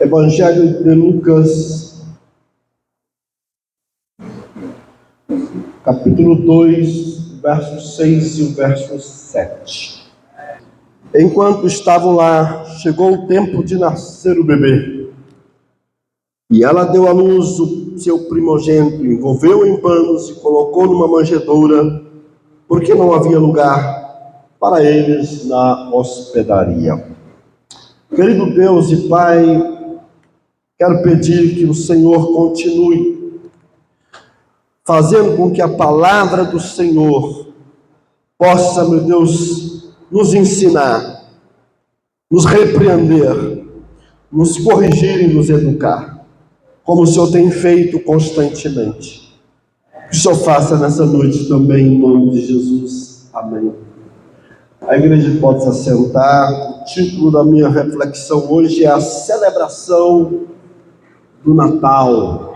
Evangelho de Lucas, capítulo 2, verso 6 e o verso 7. Enquanto estavam lá, chegou o tempo de nascer o bebê. E ela deu à luz o seu primogênito, envolveu em panos e colocou numa manjedoura, porque não havia lugar para eles na hospedaria. Querido Deus e Pai, quero pedir que o Senhor continue fazendo com que a palavra do Senhor possa, meu Deus, nos ensinar, nos repreender, nos corrigir e nos educar, como o Senhor tem feito constantemente. Que o Senhor faça nessa noite também, em nome de Jesus. Amém. A igreja pode se assentar. O título da minha reflexão hoje é a celebração do Natal.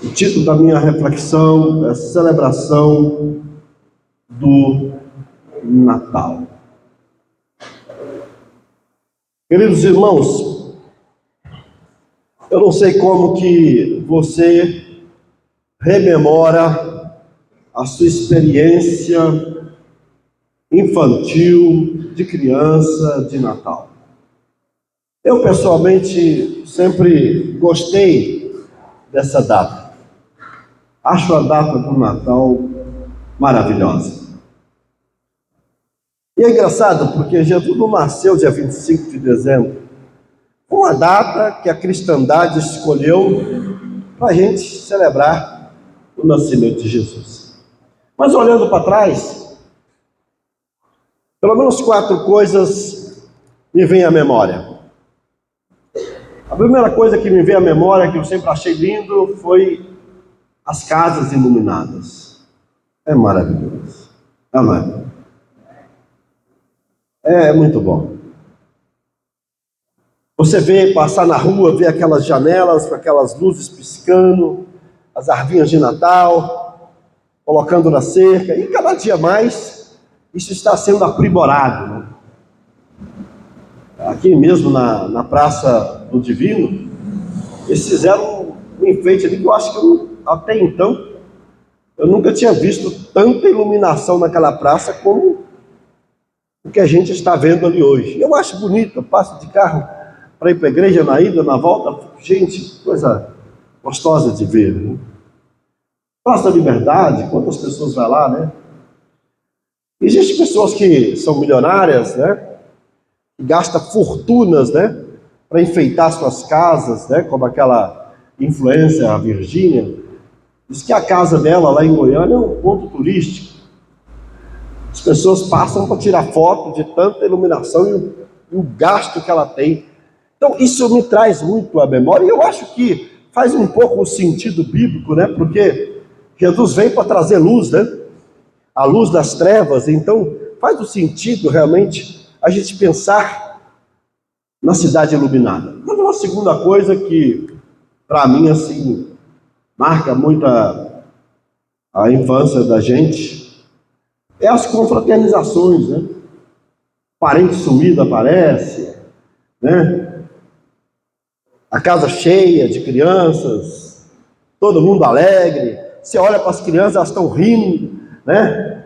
O título da minha reflexão é a celebração do Natal. Queridos irmãos, eu não sei como que você rememora a sua experiência infantil, de criança, de Natal. Eu pessoalmente sempre gostei dessa data. Acho a data do Natal maravilhosa. E é engraçado porque Jesus não nasceu dia 25 de dezembro. Foi uma data que a cristandade escolheu para a gente celebrar o nascimento de Jesus. Mas olhando para trás, pelo menos 4 coisas me vêm à memória. A primeira coisa que me veio à memória, que eu sempre achei lindo, foi as casas iluminadas. É maravilhoso. Amém. É muito bom. Você vê passar na rua, vê aquelas janelas com aquelas luzes piscando, as arvinhas de Natal, colocando na cerca, e cada dia mais isso está sendo aprimorado, né? Aqui mesmo na Praça do Divino, eles fizeram um enfeite ali que eu acho que até então eu nunca tinha visto tanta iluminação naquela praça como o que a gente está vendo ali hoje. Eu acho bonito, eu passo de carro para ir para a igreja, na ida, na volta, gente, coisa gostosa de ver, né? Praça da Liberdade, quantas pessoas vai lá, né? Existem pessoas que são milionárias, né? Que gastam fortunas, né? Para enfeitar suas casas, né? Como aquela influencer, a Virgínia. Diz que a casa dela lá em Goiânia é um ponto turístico. As pessoas passam para tirar foto de tanta iluminação e o gasto que ela tem. Então isso me traz muito à memória, e eu acho que faz um pouco o sentido bíblico, né? Porque Jesus veio para trazer luz, né? A luz das trevas. Então faz o sentido realmente a gente pensar na cidade iluminada. Mas uma segunda coisa que para mim assim marca muito a infância da gente é as confraternizações, né? Parente sumido aparece, né? A casa cheia de crianças, todo mundo alegre. Você olha para as crianças, elas estão rindo, né?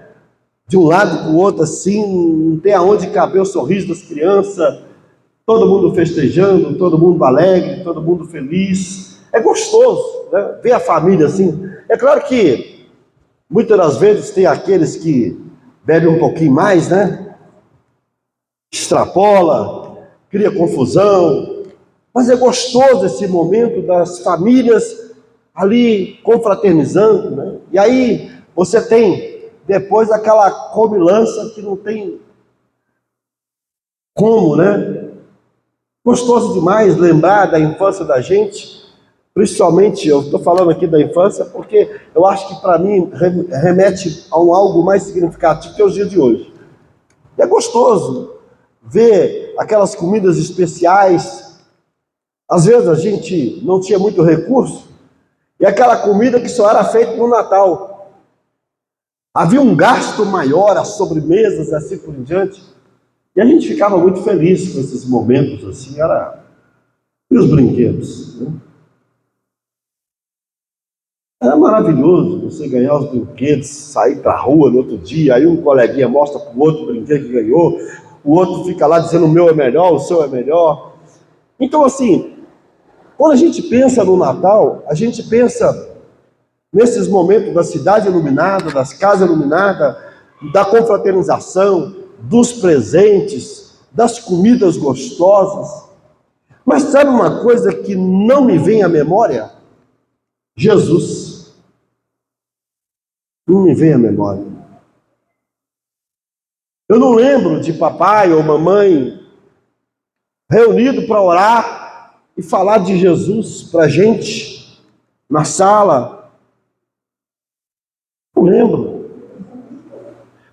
De um lado para o outro assim, não tem aonde caber o sorriso das crianças. Todo mundo festejando, todo mundo alegre, todo mundo feliz. É gostoso, né? Ver a família assim. É claro que muitas das vezes tem aqueles que bebem um pouquinho mais, né? Extrapola, cria confusão. Mas é gostoso esse momento das famílias ali confraternizando, né? E aí você tem depois aquela comilança que não tem como, né? Gostoso demais lembrar da infância da gente, principalmente, eu estou falando aqui da infância porque eu acho que para mim remete a algo mais significativo que é os dias de hoje. E é gostoso ver aquelas comidas especiais. Às vezes a gente não tinha muito recurso, e aquela comida que só era feita no Natal. Havia um gasto maior, as sobremesas, assim por diante, e a gente ficava muito feliz com esses momentos, assim, era E os brinquedos, né? Era maravilhoso você ganhar os brinquedos, sair para a rua no outro dia, aí um coleguinha mostra para o outro o brinquedo que ganhou, o outro fica lá dizendo o meu é melhor, o seu é melhor. Então, assim, quando a gente pensa no Natal, a gente pensa nesses momentos da cidade iluminada, das casas iluminadas, da confraternização, dos presentes, das comidas gostosas. Mas sabe uma coisa que não me vem à memória? Jesus. Não me vem à memória. Eu não lembro de papai ou mamãe reunido para orar e falar de Jesus para a gente na sala. Não lembro.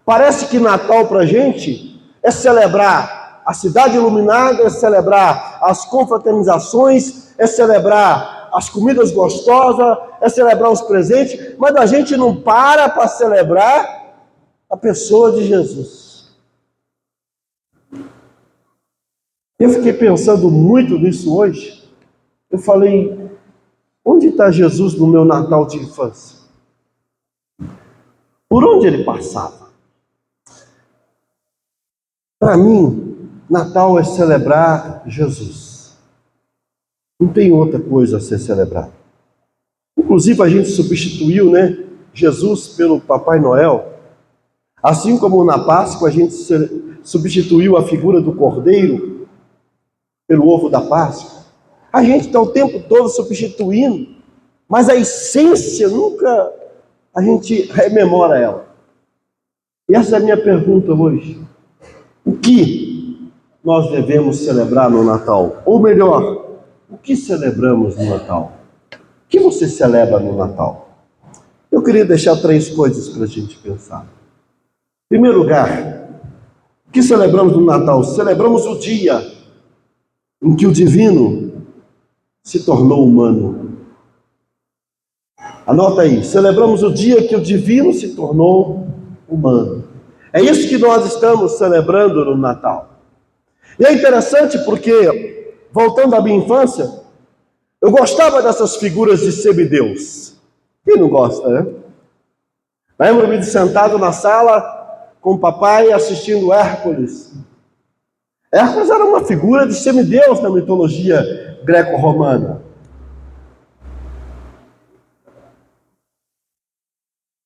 Parece que Natal para a gente é celebrar a cidade iluminada, é celebrar as confraternizações, é celebrar as comidas gostosas, é celebrar os presentes, mas a gente não para celebrar a pessoa de Jesus. Eu fiquei pensando muito nisso hoje. Eu falei, onde está Jesus no meu Natal de infância? Por onde ele passava? Para mim, Natal é celebrar Jesus. Não tem outra coisa a ser celebrada. Inclusive a gente substituiu, Jesus pelo Papai Noel. Assim como na Páscoa a gente substituiu a figura do Cordeiro pelo ovo da Páscoa. A gente está o tempo todo substituindo, mas a essência nunca a gente rememora ela. E essa é a minha pergunta hoje. O que nós devemos celebrar no Natal? Ou melhor, o que celebramos no Natal? O que você celebra no Natal? Eu queria deixar 3 coisas para a gente pensar. Em primeiro lugar, o que celebramos no Natal? Celebramos o dia em que o divino se tornou humano. Anota aí, celebramos o dia que o divino se tornou humano. É isso que nós estamos celebrando no Natal. E é interessante porque, voltando à minha infância, eu gostava dessas figuras de semideus. Quem não gosta, né? Lembro-me de sentado na sala com o papai assistindo Hércules. Hércules era uma figura de semideus na mitologia greco-romana.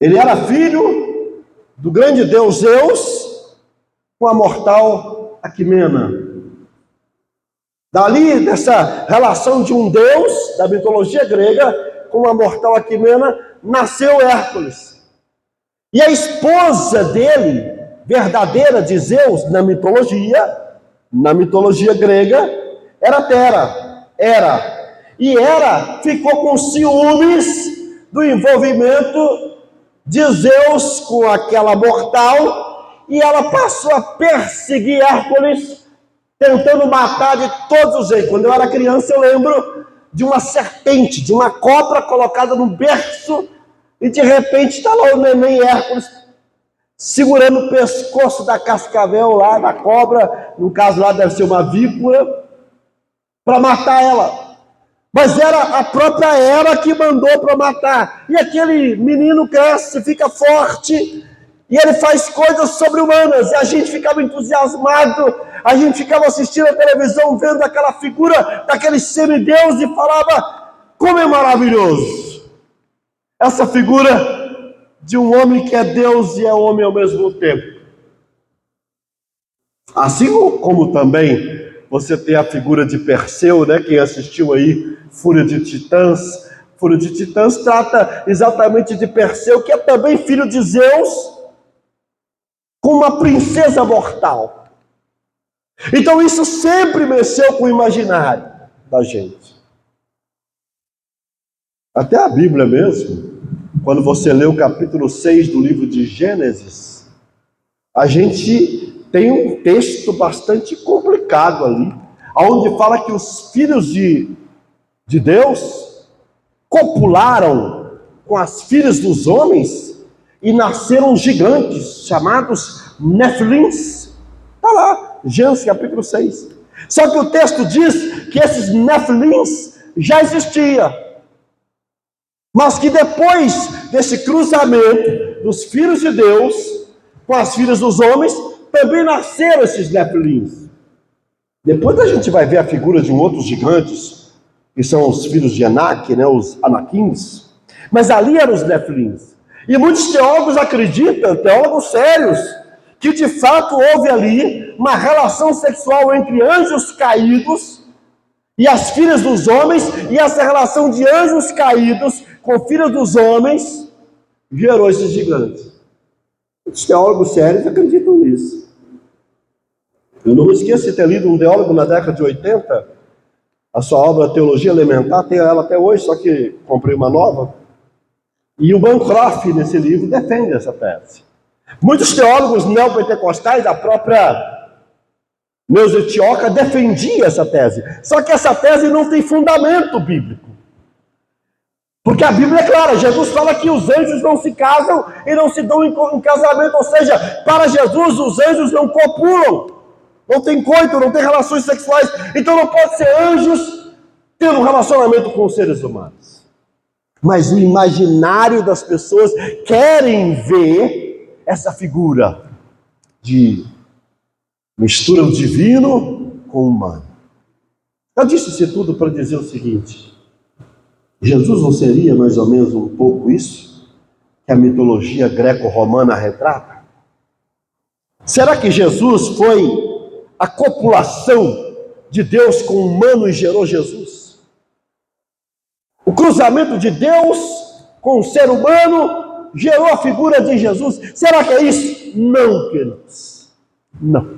Ele era filho do grande deus Zeus com a mortal Aquimena. Dali, dessa relação de um deus da mitologia grega com a mortal Aquimena, nasceu Hércules. E a esposa dele, verdadeira de Zeus na mitologia grega, era Hera. E Hera ficou com ciúmes do envolvimento de Zeus com aquela mortal, e ela passou a perseguir Hércules, tentando matar de todos os jeitos. Quando eu era criança, eu lembro de uma serpente, de uma cobra colocada no berço, e de repente está lá o neném Hércules segurando o pescoço da cascavel lá, da cobra, no caso lá deve ser uma víbora, para matar ela. Mas era a própria Hera que mandou para matar. E aquele menino cresce, fica forte, e ele faz coisas sobre-humanas. E a gente ficava entusiasmado, a gente ficava assistindo a televisão, vendo aquela figura daquele semideus e falava, como é maravilhoso. Essa figura de um homem que é Deus e é homem ao mesmo tempo. Assim como também você tem a figura de Perseu, quem assistiu aí Fúria de Titãs. Fúria de Titãs trata exatamente de Perseu, que é também filho de Zeus, com uma princesa mortal. Então isso sempre mexeu com o imaginário da gente. Até a Bíblia mesmo, quando você lê o capítulo 6 do livro de Gênesis, a gente tem um texto bastante complicado ali, onde fala que os filhos de Deus copularam com as filhas dos homens e nasceram gigantes, chamados Nefilins. Está lá, Gênesis capítulo 6. Só que o texto diz que esses Nefilins já existiam, mas que depois desse cruzamento dos filhos de Deus com as filhas dos homens, também nasceram esses Nefilins. Depois a gente vai ver a figura de outros gigantes, que são os filhos de Anak, os Anakins, mas ali eram os Nefilins. E muitos teólogos acreditam, teólogos sérios, que de fato houve ali uma relação sexual entre anjos caídos e as filhas dos homens, e essa relação de anjos caídos com filhas dos homens gerou esses gigantes. Os teólogos sérios acreditam nisso. Eu não me esqueço de ter lido um teólogo na década de 80, a sua obra Teologia Elementar, tenho ela até hoje, só que comprei uma nova, e o Bancroft, nesse livro, defende essa tese. Muitos teólogos neopentecostais, a própria Neuza Tioca, defendia essa tese. Só que essa tese não tem fundamento bíblico. Porque a Bíblia é clara, Jesus fala que os anjos não se casam e não se dão em casamento. Ou seja, para Jesus os anjos não copulam, não tem coito, não tem relações sexuais. Então não pode ser anjos tendo um relacionamento com os seres humanos. Mas o imaginário das pessoas querem ver essa figura de mistura o divino com o humano. Eu disse isso tudo para dizer o seguinte: Jesus não seria mais ou menos um pouco isso que a mitologia greco-romana retrata? Será que Jesus foi a copulação de Deus com o humano e gerou Jesus? O cruzamento de Deus com o ser humano gerou a figura de Jesus. Será que é isso? Não, queridos. Não.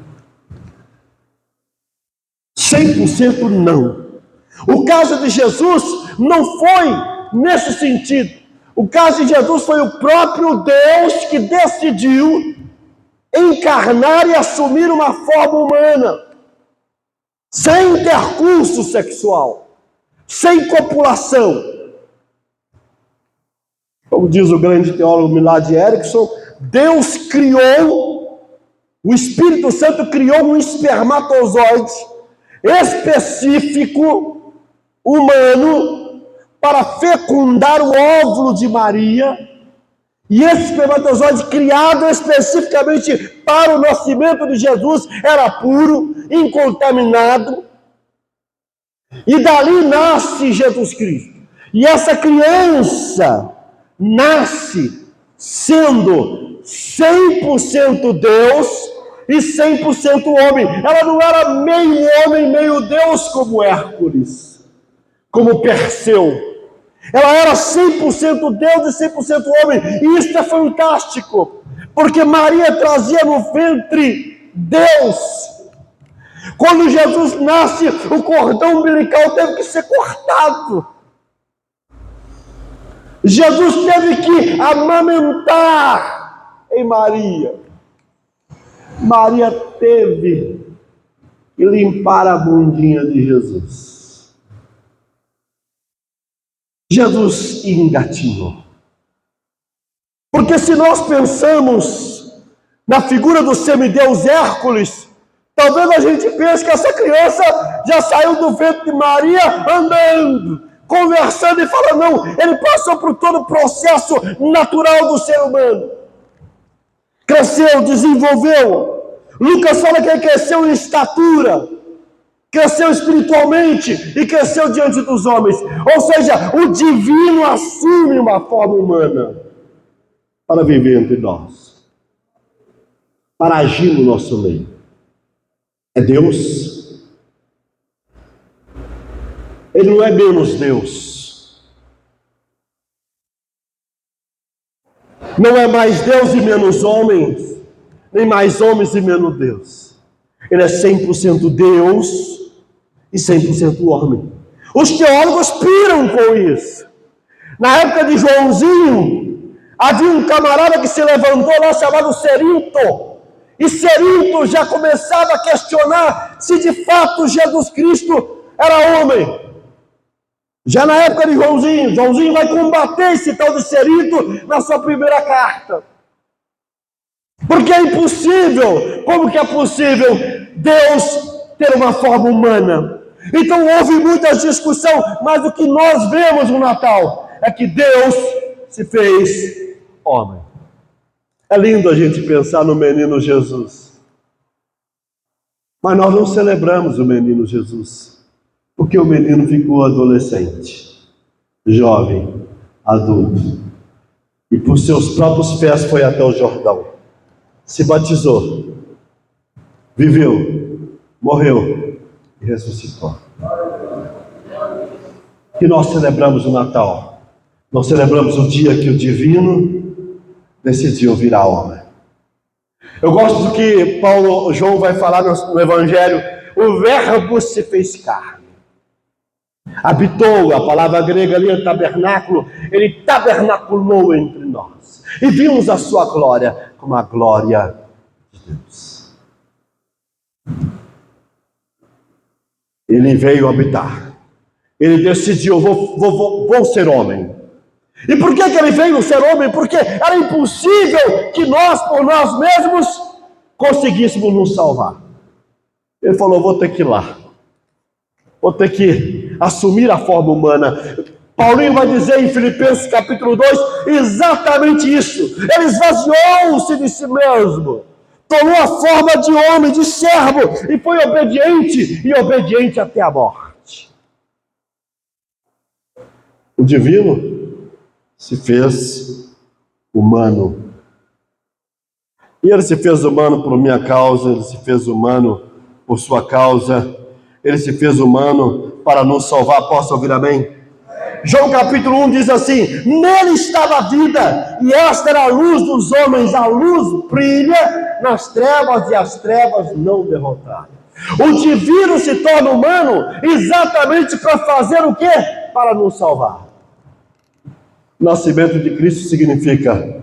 100% não. O caso de Jesus não foi nesse sentido. O caso de Jesus foi o próprio Deus que decidiu encarnar e assumir uma forma humana, sem intercurso sexual, sem copulação. Como diz o grande teólogo Millard Erickson, Deus criou, o Espírito Santo criou um espermatozoide específico, humano, para fecundar o óvulo de Maria, e esse espermatozoide criado especificamente para o nascimento de Jesus era puro, incontaminado, e dali nasce Jesus Cristo. E essa criança nasce sendo 100% Deus e 100% homem. Ela não era meio homem, meio Deus como Hércules, como Perseu. Ela era 100% Deus e 100% homem. E isso é fantástico, porque Maria trazia no ventre Deus. Quando Jesus nasce, o cordão umbilical teve que ser cortado. Jesus teve que amamentar em Maria. Maria teve que limpar a bundinha de Jesus. Jesus engatinhou. Porque se nós pensamos na figura do semideus Hércules, talvez a gente pense que essa criança já saiu do ventre de Maria andando, conversando e falando. Não, ele passou por todo o processo natural do ser humano. Cresceu, desenvolveu. Lucas fala que ele cresceu em estatura, cresceu espiritualmente e cresceu diante dos homens. Ou seja, o divino assume uma forma humana para viver entre nós, para agir no nosso meio. É Deus. Ele não é menos Deus. Não é mais Deus e menos homens, nem mais homens e menos Deus. Ele é 100% Deus e 100% homem. Os teólogos piram com isso. Na época de Joãozinho, havia um camarada que se levantou lá chamado Cerinto. E Cerinto já começava a questionar se de fato Jesus Cristo era homem. Já na época de Joãozinho, Joãozinho vai combater esse tal de Cerinto na sua primeira carta. Porque é impossível. Como que é possível Deus ter uma forma humana. Então houve muita discussão, mas o que nós vemos no Natal é que Deus se fez homem. É lindo a gente pensar no menino Jesus. Mas nós não celebramos o menino Jesus, porque o menino ficou adolescente, jovem, adulto. E por seus próprios pés foi até o Jordão. Se batizou, viveu, morreu e ressuscitou. Que nós celebramos o Natal. Nós celebramos o dia que o divino decidiu virar homem. Eu gosto do que João vai falar no Evangelho. O verbo se fez carne. Habitou, a palavra grega ali é tabernáculo. Ele tabernaculou entre nós. E vimos a sua glória como a glória de Deus. Ele veio habitar. Ele decidiu, vou ser homem. E por que ele veio ser homem? Porque era impossível que nós, por nós mesmos, conseguíssemos nos salvar. Ele falou, vou ter que ir lá. Vou ter que assumir a forma humana. Paulinho vai dizer em Filipenses capítulo 2, exatamente isso. Ele esvaziou-se de si mesmo. Tomou a forma de homem, de servo, e foi obediente até a morte. O divino se fez humano. E ele se fez humano por minha causa, ele se fez humano por sua causa, ele se fez humano para nos salvar. Posso ouvir amém? João capítulo 1 diz assim: nele estava a vida, e esta era a luz dos homens. A luz brilha nas trevas, e as trevas não derrotaram. O divino se torna humano exatamente para fazer o quê? Para nos salvar. O nascimento de Cristo significa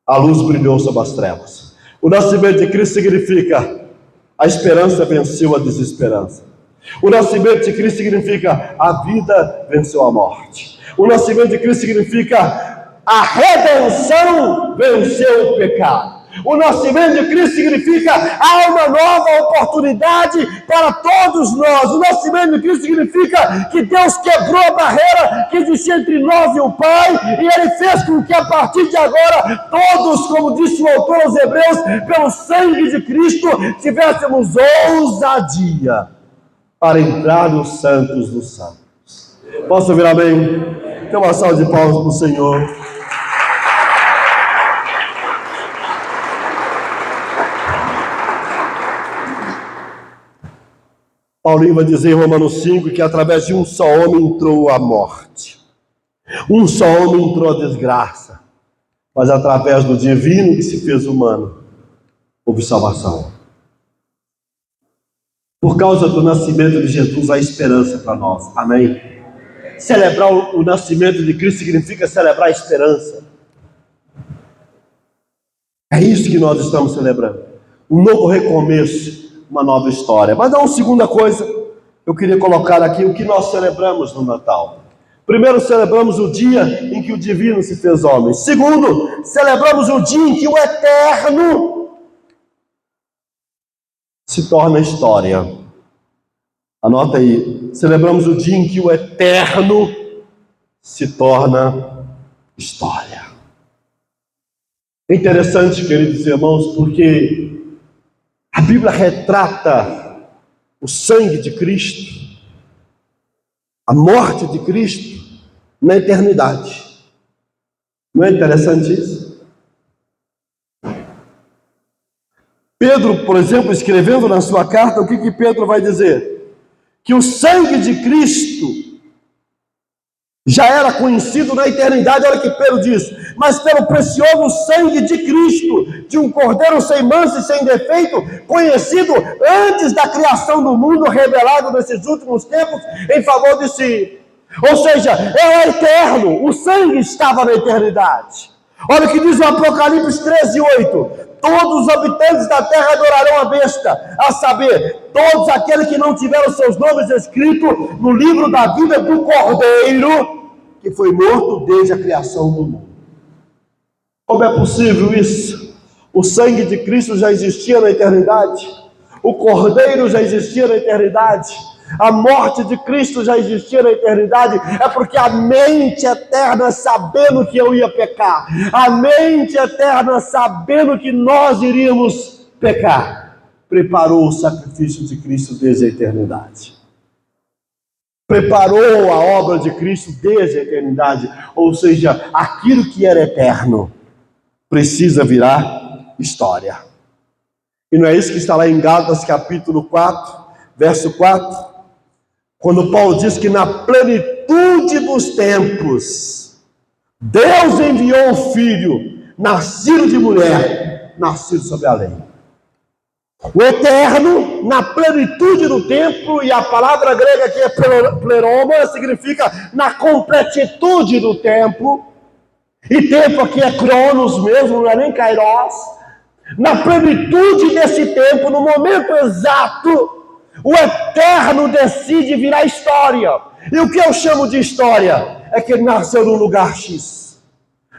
a luz brilhou sobre as trevas. O nascimento de Cristo significa a esperança venceu a desesperança. O nascimento de Cristo significa a vida venceu a morte. O nascimento de Cristo significa a redenção venceu o pecado. O nascimento de Cristo significa há uma nova oportunidade para todos nós. O nascimento de Cristo significa que Deus quebrou a barreira que existia entre nós e o Pai, e Ele fez com que a partir de agora todos, como disse o autor aos Hebreus, pelo sangue de Cristo, tivéssemos ousadia para entrar nos santos dos santos. Posso ouvir amém? Tem uma salva de palmas para o Senhor. Paulinho vai dizer em Romanos 5 que através de um só homem entrou a morte. Um só homem entrou a desgraça. Mas através do divino que se fez humano, houve salvação. Por causa do nascimento de Jesus, há esperança para nós. Amém? Celebrar o nascimento de Cristo significa celebrar a esperança. É isso que nós estamos celebrando. Um novo recomeço. Uma nova história. Mas há uma segunda coisa que eu queria colocar aqui, o que nós celebramos no Natal. Primeiro, celebramos o dia em que o divino se fez homem. Segundo, celebramos o dia em que o eterno se torna história. Anota aí, celebramos o dia em que o eterno se torna história. É interessante, queridos irmãos, porque a Bíblia retrata o sangue de Cristo, a morte de Cristo na eternidade. Não é interessante isso? Pedro, por exemplo, escrevendo na sua carta, o que Pedro vai dizer? Que o sangue de Cristo já era conhecido na eternidade. Olha o que Pedro diz: mas pelo precioso sangue de Cristo, de um cordeiro sem mancha e sem defeito, conhecido antes da criação do mundo, revelado nesses últimos tempos em favor de si. Ou seja, é eterno, o sangue estava na eternidade. Olha o que diz o Apocalipse 13:8: todos os habitantes da terra adorarão a besta, a saber, todos aqueles que não tiveram seus nomes escritos no livro da vida do Cordeiro, que foi morto desde a criação do mundo. Como é possível isso? O sangue de Cristo já existia na eternidade. O Cordeiro já existia na eternidade. A morte de Cristo já existia na eternidade. É porque a mente eterna, sabendo que eu ia pecar, a mente eterna, sabendo que nós iríamos pecar, preparou o sacrifício de Cristo desde a eternidade. Preparou a obra de Cristo desde a eternidade. Ou seja, aquilo que era eterno precisa virar história. E não é isso que está lá em Gálatas capítulo 4, verso 4? Quando Paulo diz que na plenitude dos tempos, Deus enviou o Filho, nascido de mulher, nascido sob a lei. O eterno, na plenitude do tempo, e a palavra grega aqui é pleroma, significa na completitude do tempo, e tempo aqui é cronos mesmo, não é nem kairos. Na plenitude desse tempo, no momento exato, o eterno decide virar história. E o que eu chamo de história é que ele nasceu num lugar X,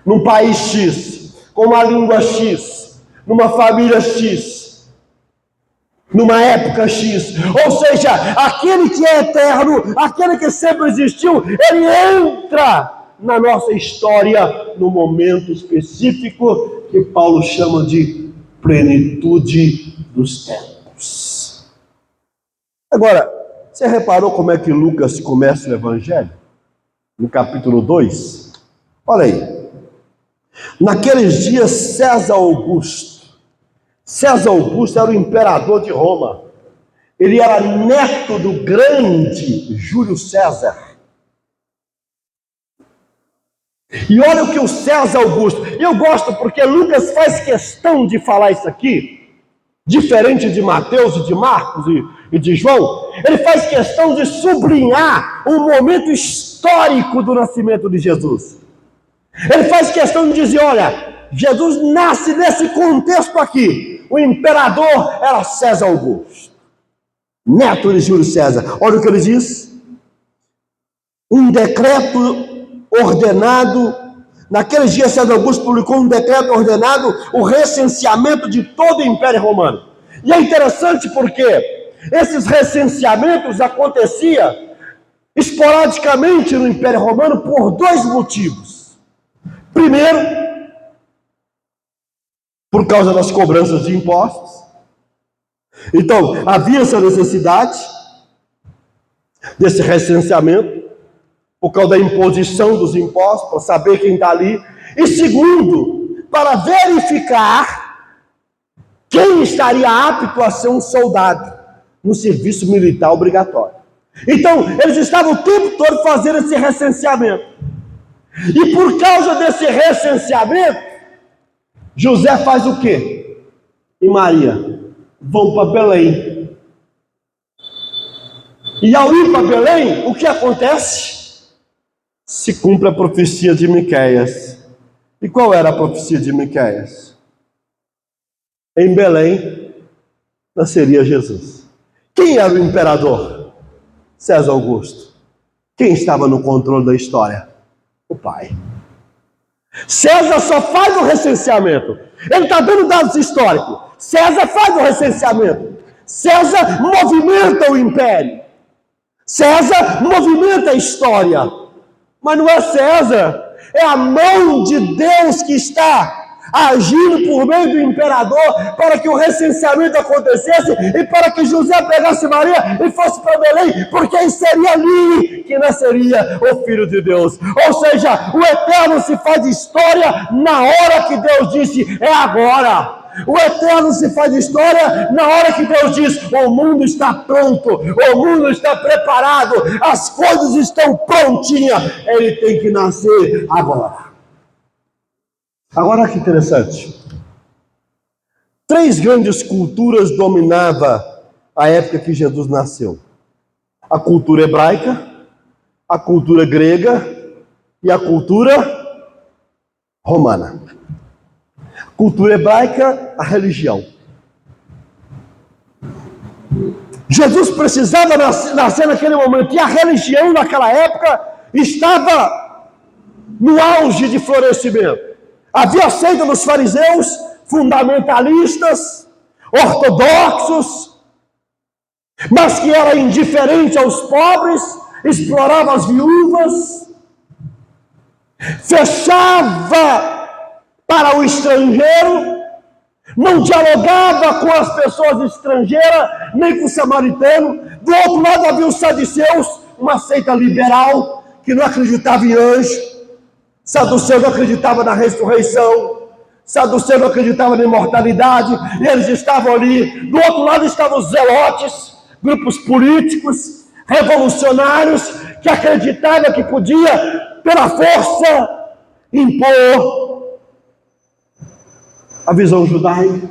num país X, com uma língua X, numa família X, numa época X. Ou seja, aquele que é eterno, aquele que sempre existiu, ele entra na nossa história no momento específico que Paulo chama de plenitude dos tempos. Agora, você reparou como é que Lucas começa o Evangelho? No capítulo 2? Olha aí. Naqueles dias, César Augusto era o imperador de Roma. Ele era neto do grande Júlio César. E olha o que o César Augusto... Eu gosto porque Lucas faz questão de falar isso aqui, diferente de Mateus e de Marcos e de João. Ele faz questão de sublinhar o momento histórico do nascimento de Jesus. Ele faz questão de dizer, olha, Jesus nasce nesse contexto aqui. O imperador era César Augusto, neto de Júlio César. Olha o que ele diz. Um decreto ordenado, naqueles dias César Augusto publicou um decreto ordenado o recenseamento de todo o Império Romano. E é interessante porque esses recenseamentos aconteciam esporadicamente no Império Romano por dois motivos. Primeiro, por causa das cobranças de impostos. Então, havia essa necessidade desse recenseamento, por causa da imposição dos impostos, para saber quem está ali. E segundo, para verificar quem estaria apto a ser um soldado no serviço militar obrigatório. Então, eles estavam o tempo todo fazendo esse recenseamento. E por causa desse recenseamento, José faz o quê? E Maria vão para Belém. E ao ir para Belém, o que acontece? Se cumpre a profecia de Miqueias. E qual era a profecia de Miqueias? Em Belém nasceria Jesus. Quem era o imperador? César Augusto. Quem estava no controle da história? O pai. César só faz o recenseamento. Ele está dando dados históricos. César faz o recenseamento. César movimenta o império. César movimenta a história. Mas não é César, é a mão de Deus que está agindo por meio do imperador para que o recenseamento acontecesse e para que José pegasse Maria e fosse para Belém, porque seria ali que nasceria o Filho de Deus. Ou seja, o eterno se faz história na hora que Deus disse, é agora. O eterno se faz história na hora que Deus diz, o mundo está pronto, o mundo está preparado, as coisas estão prontinhas, ele tem que nascer agora. Agora que interessante. 3 grandes culturas dominavam a época que Jesus nasceu. A cultura hebraica, a cultura grega e a cultura romana. Cultura hebraica, a religião. Jesus precisava nascer naquele momento, e a religião naquela época estava no auge de florescimento. Havia a seita dos fariseus, fundamentalistas, ortodoxos, mas que era indiferente aos pobres, explorava as viúvas, fechava para o estrangeiro, não dialogava com as pessoas estrangeiras, nem com o samaritano. Do outro lado havia os saduceus, uma seita liberal, que não acreditava em anjo. Saduceu não acreditava na ressurreição. Saduceu não acreditava na imortalidade. E eles estavam ali. Do outro lado estavam os zelotes, grupos políticos, revolucionários, que acreditavam que podia, pela força, impor a visão judaica.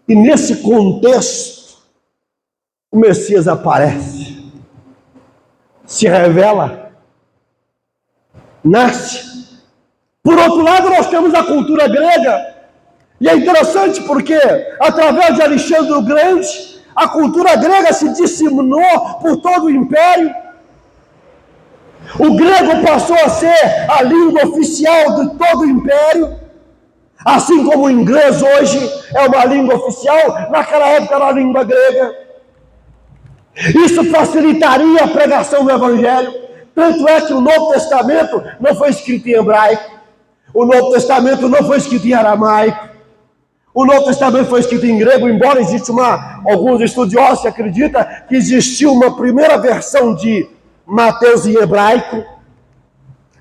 E nesse contexto, o Messias aparece, se revela, nasce. Por outro lado, nós temos a cultura grega, e é interessante porque, através de Alexandre o Grande, a cultura grega se disseminou por todo o império. O grego passou a ser a língua oficial de todo o império, assim como o inglês hoje é uma língua oficial, naquela época era a língua grega. Isso facilitaria a pregação do Evangelho. Tanto é que o Novo Testamento não foi escrito em hebraico, o Novo Testamento não foi escrito em aramaico, o Novo Testamento foi escrito em grego, embora exista alguns estudiosos que acreditam que existiu uma primeira versão de Mateus em hebraico,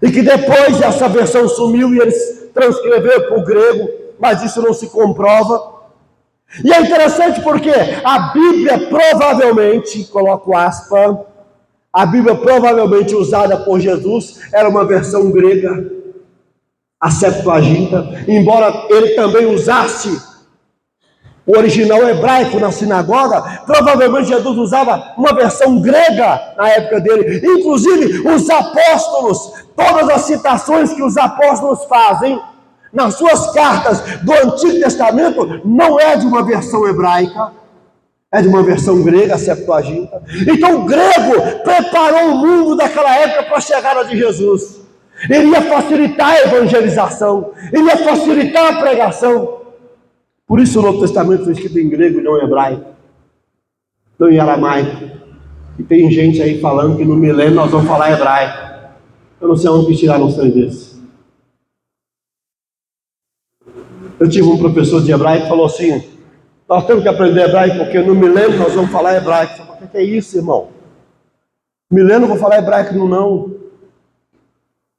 e que depois essa versão sumiu e eles transcreveram para o grego, mas isso não se comprova. E é interessante porque a Bíblia provavelmente, coloco aspas, a Bíblia provavelmente usada por Jesus era uma versão grega, a Septuaginta, embora ele também usasse o original hebraico na sinagoga, provavelmente Jesus usava uma versão grega na época dele. Inclusive, os apóstolos, todas as citações que os apóstolos fazem nas suas cartas do Antigo Testamento, não é de uma versão hebraica, é de uma versão grega, a Septuaginta. Então o grego preparou o mundo daquela época para a chegada de Jesus. Ele ia facilitar a evangelização, ele ia facilitar a pregação. Por isso o Novo Testamento foi escrito em grego e não em hebraico, não em aramaico. E tem gente aí falando que no milênio nós vamos falar hebraico. Eu não sei onde que tiraram um trem desse. Eu tive um professor de hebraico que falou assim: nós temos que aprender hebraico porque no milênio nós vamos falar hebraico. Eu falei: o que é isso, irmão? Milênio eu vou falar hebraico não.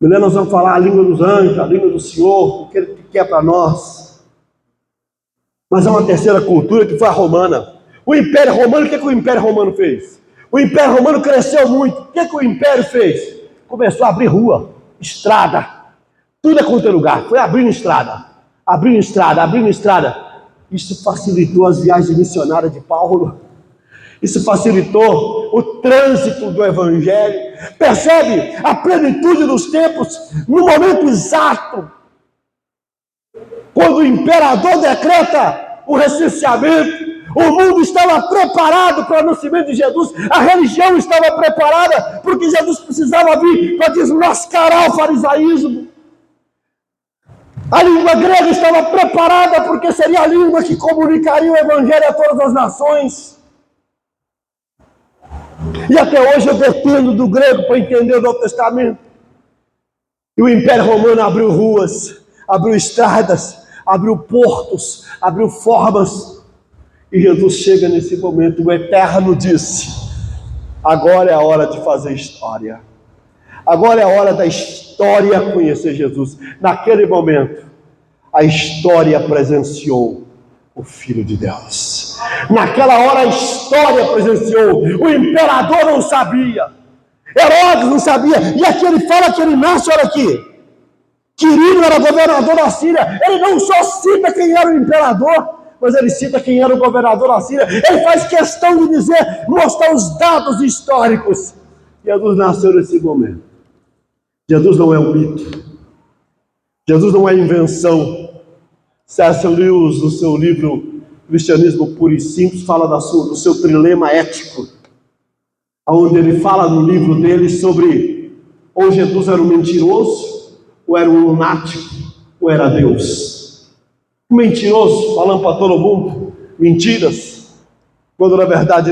Milênio nós vamos falar a língua dos anjos, a língua do Senhor, o que Ele quer para nós. Mas é uma terceira cultura que foi a romana. O Império Romano, o que o Império Romano fez? O Império Romano cresceu muito. O que o Império fez? Começou a abrir rua, estrada, tudo é quanto é lugar. Foi abrindo estrada, abrindo estrada, abrindo estrada. Isso facilitou as viagens missionárias de Paulo. Isso facilitou o trânsito do Evangelho. Percebe a plenitude dos tempos no momento exato. Quando o imperador decreta o recenseamento, o mundo estava preparado para o nascimento de Jesus, a religião estava preparada, porque Jesus precisava vir para desmascarar o farisaísmo. A língua grega estava preparada, porque seria a língua que comunicaria o Evangelho a todas as nações. E até hoje eu dependo do grego para entender o Novo Testamento. E o Império Romano abriu ruas, abriu estradas, abriu portos, abriu formas. E Jesus chega nesse momento, o Eterno disse: agora é a hora de fazer história. Agora é a hora da história conhecer Jesus. Naquele momento, a história presenciou o Filho de Deus. Naquela hora a história presenciou. O imperador não sabia, Herodes não sabia. E aqui ele fala que ele nasce, olha aqui, Quirino era governador da Síria. Ele não só cita quem era o imperador, mas ele cita quem era o governador da Síria. Ele faz questão de dizer, mostrar os dados históricos. Jesus nasceu nesse momento. Jesus não é um mito. Jesus não é invenção. C.S. Lewis, no seu livro Cristianismo Puro e Simples, fala do seu trilema ético, onde ele fala no livro dele sobre ou Jesus era um mentiroso, ou era um lunático, ou era Deus. Um mentiroso, falando para todo mundo mentiras, quando na verdade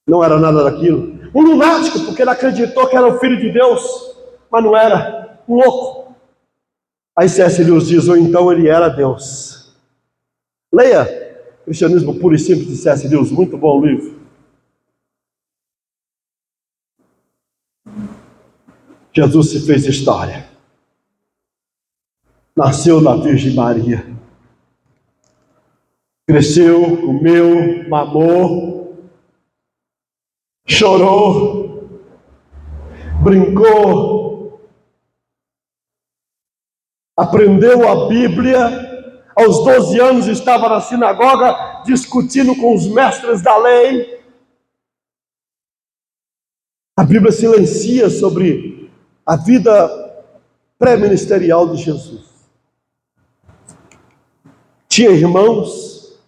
não era nada daquilo. Um lunático, porque ele acreditou que era o Filho de Deus, mas não era. Um louco. Aí C.S. Lewis diz, ou então ele era Deus. Leia Cristianismo Puro e Simples de C.S. Lewis, muito bom livro. Jesus se fez história. Nasceu da Virgem Maria. Cresceu, comeu, mamou, chorou, brincou, aprendeu a Bíblia. Aos 12 anos estava na sinagoga discutindo com os mestres da lei. A Bíblia silencia sobre a vida pré-ministerial de Jesus. Tinha irmãos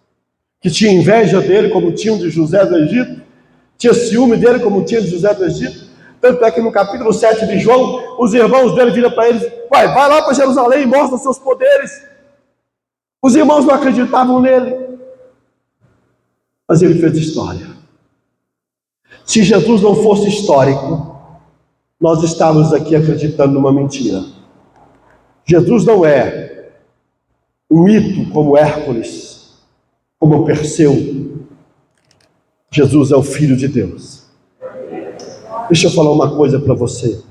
que tinham inveja dele, como tinham de José do Egito. Tinha ciúme dele, como tinha de José do Egito. Tanto é que no capítulo 7 de João, os irmãos dele viram para eles: vai lá para Jerusalém e mostra seus poderes. Os irmãos não acreditavam nele. Mas ele fez história. Se Jesus não fosse histórico, nós estávamos aqui acreditando numa mentira. Jesus não é um mito como Hércules, como Perseu. Jesus é o Filho de Deus. Deixa eu falar uma coisa para você.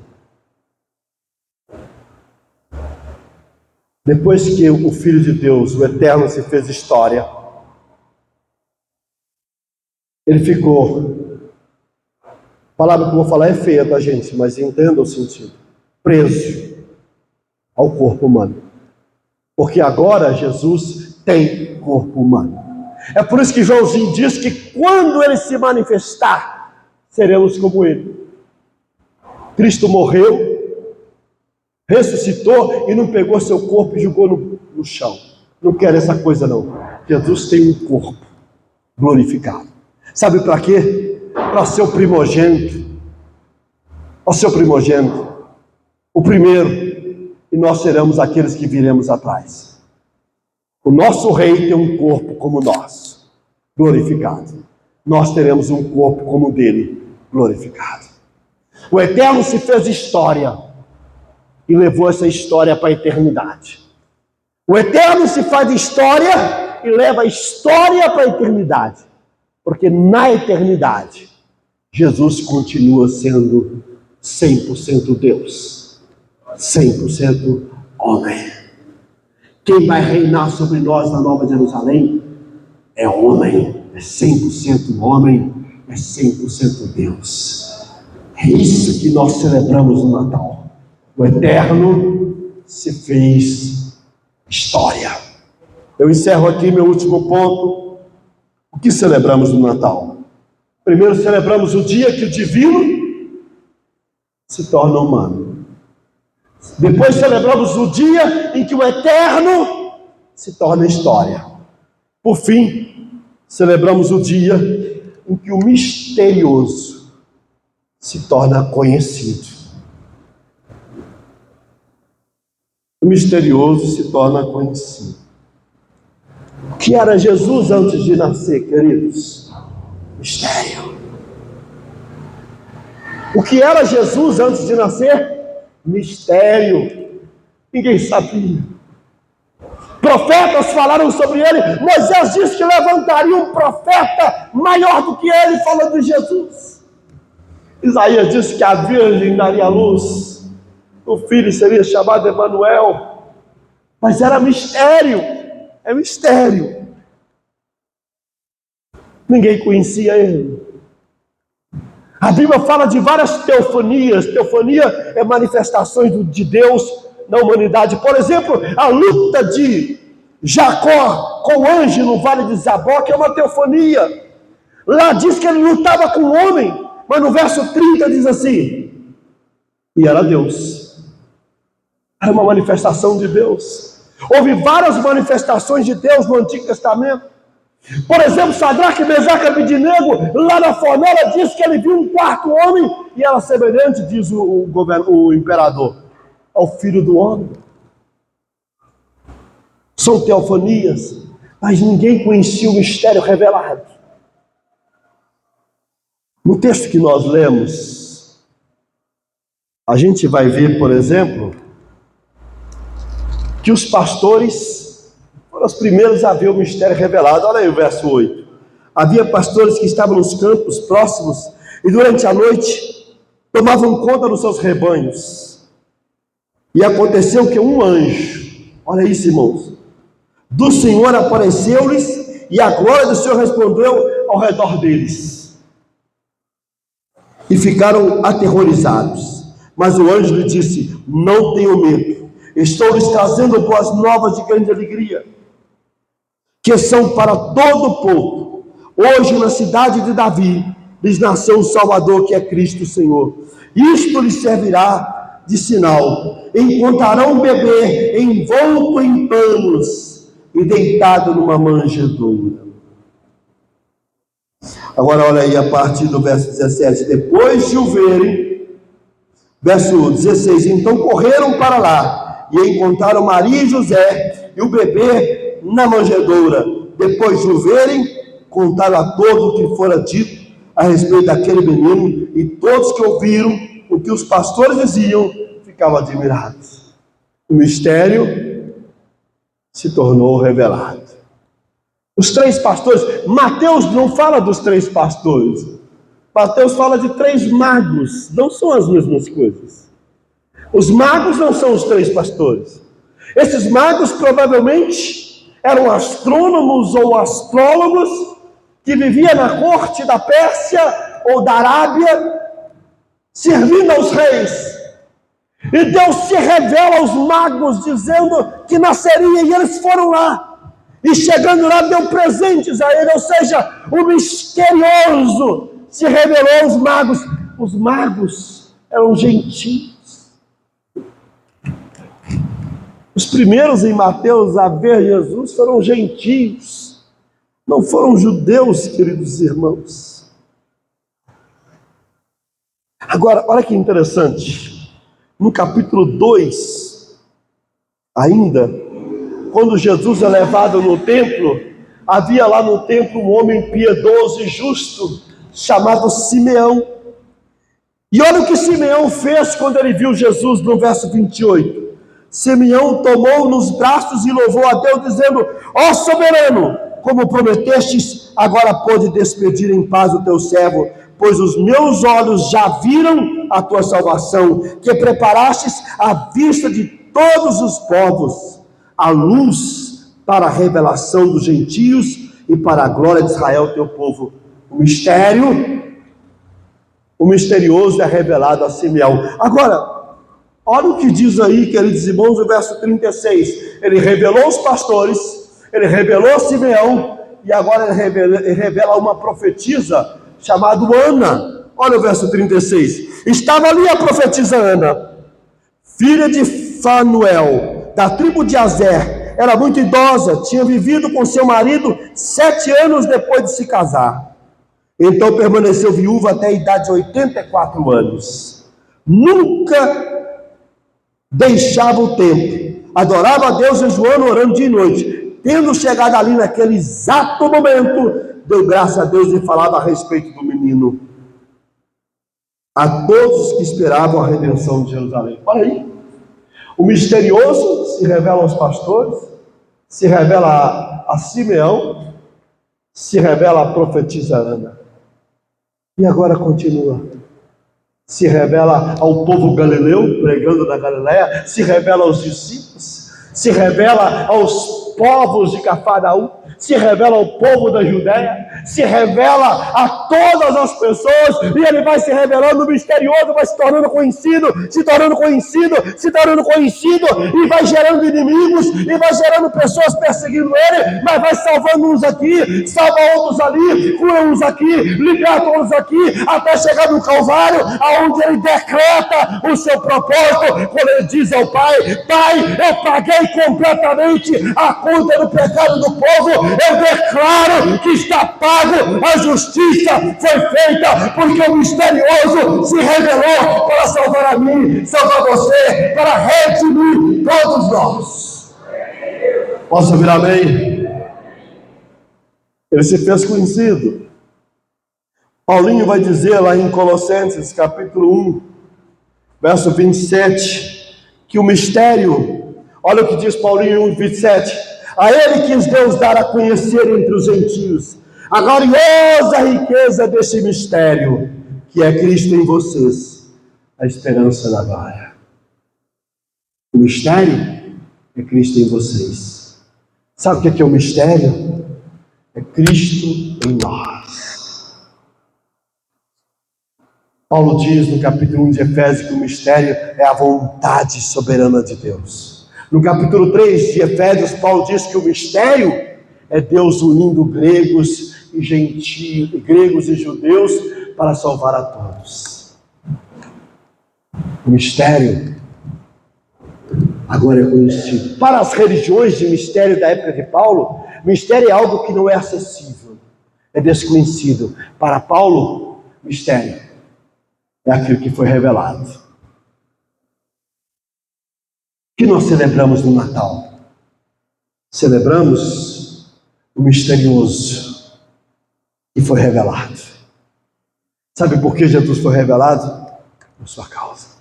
Depois que o Filho de Deus, o Eterno, se fez história, ele ficou, a palavra que eu vou falar é feia, tá, gente? Mas entenda o sentido. Preso ao corpo humano. Porque agora Jesus tem corpo humano. É por isso que Joãozinho diz que quando ele se manifestar, seremos como ele. Cristo morreu, ressuscitou e não pegou seu corpo e jogou no chão. Não quero essa coisa não. Jesus tem um corpo glorificado. Sabe para quê? Para ser o primogênito. Para ser o primogênito. O primeiro. E nós seremos aqueles que viremos atrás. O nosso rei tem um corpo como o nosso, glorificado. Nós teremos um corpo como o dele, glorificado. O Eterno se fez história e levou essa história para a eternidade. O Eterno se faz história e leva a história para a eternidade. Porque na eternidade, Jesus continua sendo 100% Deus, 100% homem. Quem vai reinar sobre nós na Nova Jerusalém é homem, é 100% homem, é 100% Deus. É isso que nós celebramos no Natal. O Eterno se fez história. Eu encerro aqui meu último ponto. O que celebramos no Natal? Primeiro celebramos o dia que o divino se torna humano. Depois celebramos o dia em que o Eterno se torna história. Por fim, celebramos o dia em que o misterioso se torna conhecido. O misterioso se torna conhecido. O que era Jesus antes de nascer, queridos? Mistério. O que era Jesus antes de nascer? Mistério. Ninguém sabia. Profetas falaram sobre ele. Moisés disse que levantaria um profeta maior do que ele, falando de Jesus. Isaías disse que a virgem daria luz, o filho seria chamado Emanuel. Mas era mistério. É mistério. Ninguém conhecia ele. A Bíblia fala de várias teofanias. Teofania é manifestações de Deus na humanidade. Por exemplo, a luta de Jacó com o anjo no vale de Jaboque é uma teofania. Lá diz que ele lutava com o homem, mas no verso 30 diz assim: e era Deus. Era uma manifestação de Deus. Houve várias manifestações de Deus no Antigo Testamento. Por exemplo, Sadraque, Mesaque e Abednego, lá na fornalha, diz que ele viu um quarto homem e era semelhante, diz o imperador, ao Filho do Homem. São teofanias. mas ninguém conhecia o mistério revelado. No texto que nós lemos, a gente vai ver, por exemplo, que os pastores foram os primeiros a ver o mistério revelado. Olha aí o verso 8. Havia pastores que estavam nos campos próximos e durante a noite tomavam conta dos seus rebanhos. E aconteceu que um anjo, olha isso, irmãos, do Senhor apareceu-lhes e a glória do Senhor resplandeceu ao redor deles. E ficaram aterrorizados. Mas o anjo lhe disse: não tenham medo, estou lhes trazendo boas novas de grande alegria, que são para todo o povo. Hoje na cidade de Davi lhes nasceu um Salvador, que é Cristo o Senhor. Isto lhes servirá de sinal: encontrarão um bebê envolto em panos e deitado numa manjedoura. Agora olha aí a partir do verso 17. Depois de o verem, verso 16, então correram para lá e encontraram Maria e José e o bebê na manjedoura. Depois de o verem, contaram a todos o que fora dito a respeito daquele menino, e todos que ouviram o que os pastores diziam ficavam admirados. O mistério se tornou revelado. Os 3 pastores, Mateus não fala dos 3 pastores, Mateus fala de 3 magos, não são as mesmas coisas. Os magos não são os 3 pastores. Esses magos provavelmente eram astrônomos ou astrólogos que viviam na corte da Pérsia ou da Arábia, servindo aos reis. E Deus se revela aos magos dizendo que nasceria, e eles foram lá. E chegando lá deu presentes a ele, ou seja, o misterioso se revelou aos magos. Os magos eram gentios. Os primeiros em Mateus a ver Jesus foram gentios, não foram judeus, queridos irmãos. Agora, olha que interessante, no capítulo 2, ainda, quando Jesus é levado no templo, havia lá no templo um homem piedoso e justo, chamado Simeão. E olha o que Simeão fez quando ele viu Jesus, no verso 28. Simeão tomou nos braços e louvou a Deus, dizendo: ó soberano, como prometestes, agora pode despedir em paz o teu servo, pois os meus olhos já viram a tua salvação, que preparastes à vista de todos os povos, a luz para a revelação dos gentios e para a glória de Israel, teu povo. O misterioso é revelado a Simeão. Agora, olha o que diz aí, queridos irmãos, o verso 36. Ele revelou os pastores, ele revelou Simeão, e agora ele revela uma profetisa chamada Ana. Olha o verso 36. Estava ali a profetisa Ana, filha de Fanuel, da tribo de Azer. Era muito idosa, tinha vivido com seu marido 7 anos depois de se casar. Então permaneceu viúva até a idade de 84 anos. Nunca deixava o templo, adorava a Deus jejuando, orando dia e noite. Tendo chegado ali naquele exato momento, deu graças a Deus e falava a respeito do menino a todos os que esperavam a redenção de Jerusalém. Olha aí, o misterioso se revela aos pastores, se revela a Simeão, se revela a profetisa Ana, e agora continua. Se revela ao povo galileu, pregando na Galileia, se revela aos discípulos, se revela aos povos de Cafarnaum, se revela ao povo da Judéia, se revela a todas as pessoas, e ele vai se revelando misterioso, vai se tornando conhecido, se tornando conhecido, se tornando conhecido, e vai gerando inimigos, e vai gerando pessoas perseguindo ele, mas vai salvando uns aqui, salva outros ali, cura uns aqui, liberta outros aqui, até chegar no Calvário, aonde ele decreta o seu propósito, quando ele diz ao Pai: Pai, eu paguei completamente a conta do pecado do povo, eu declaro que está pago, a justiça foi feita, porque o misterioso se revelou para salvar a mim, salvar você, para redimir todos nós. Posso ouvir amém? Ele se fez conhecido. Paulinho vai dizer lá em Colossenses, capítulo 1, verso 27, que o mistério, olha o que diz Paulinho 1, 27, a ele quis Deus dar a conhecer entre os gentios a gloriosa riqueza desse mistério, que é Cristo em vocês, a esperança da glória. O mistério é Cristo em vocês. Sabe o que é o mistério? É Cristo em nós. Paulo diz no capítulo 1 de Efésios que o mistério é a vontade soberana de Deus. No capítulo 3 de Efésios, Paulo diz que o mistério é Deus unindo gregos e gentios, gregos e judeus para salvar a todos. O mistério agora é conhecido. Para as religiões de mistério da época de Paulo, mistério é algo que não é acessível, é desconhecido. Para Paulo, mistério é aquilo que foi revelado. O que nós celebramos no Natal? Celebramos o misterioso que foi revelado. Sabe por que Jesus foi revelado? Por sua causa.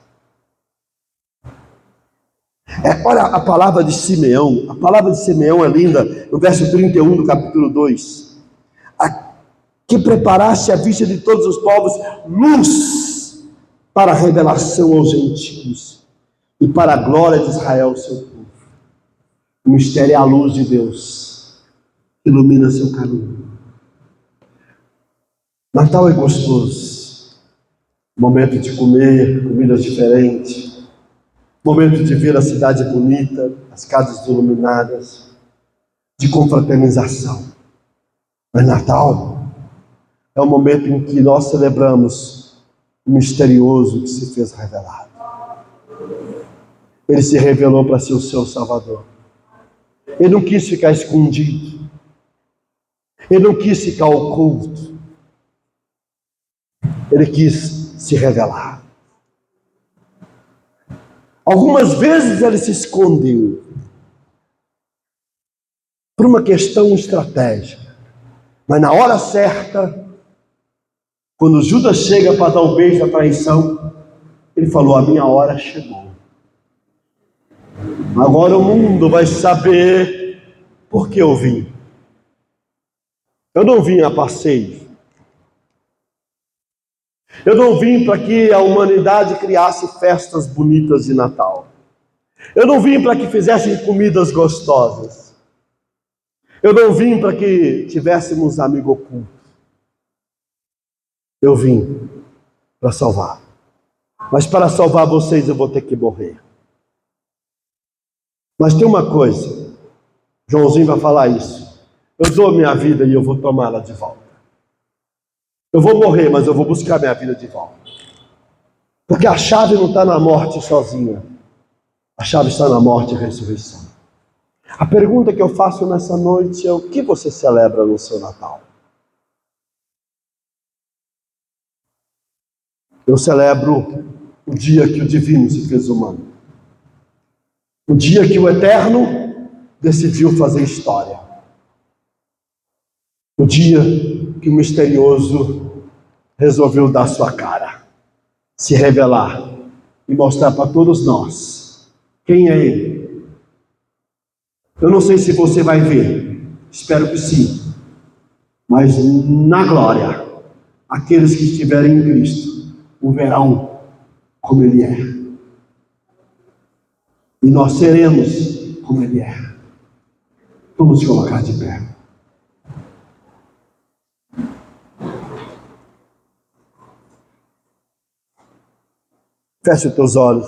Olha a palavra de Simeão. A palavra de Simeão é linda. No verso 31 do capítulo 2. Que preparaste a vista de todos os povos luz para a revelação aos gentios e para a glória de Israel, seu povo. O mistério é a luz de Deus que ilumina seu caminho. Natal é gostoso. Momento de comer comidas diferentes. Momento de ver a cidade bonita, as casas iluminadas, de confraternização. Mas Natal é o momento em que nós celebramos o misterioso que se fez revelado. Ele se revelou para ser o seu Salvador. Ele não quis ficar escondido. Ele não quis ficar oculto. Ele quis se revelar. Algumas vezes ele se escondeu por uma questão estratégica. Mas na hora certa, quando Judas chega para dar o beijo da traição, ele falou: a minha hora chegou. Agora o mundo vai saber por que eu vim. Eu não vim a passeio. Eu não vim para que a humanidade criasse festas bonitas de Natal. Eu não vim para que fizessem comidas gostosas. Eu não vim para que tivéssemos amigo oculto. Eu vim para salvar. Mas para salvar vocês eu vou ter que morrer. Mas tem uma coisa, Joãozinho vai falar isso. Eu dou minha vida e eu vou tomá-la de volta. Eu vou morrer, mas eu vou buscar minha vida de volta. Porque a chave não está na morte sozinha. A chave está na morte e ressurreição. A pergunta que eu faço nessa noite é: o que você celebra no seu Natal? Eu celebro o dia que o divino se fez humano. O dia que o eterno decidiu fazer história. O dia que o misterioso resolveu dar sua cara, se revelar e mostrar para todos nós quem é ele. Eu não sei se você vai ver, espero que sim, mas na glória, aqueles que estiverem em Cristo o verão como ele é. E nós seremos como ele é. Vamos colocar de pé. Feche os teus olhos.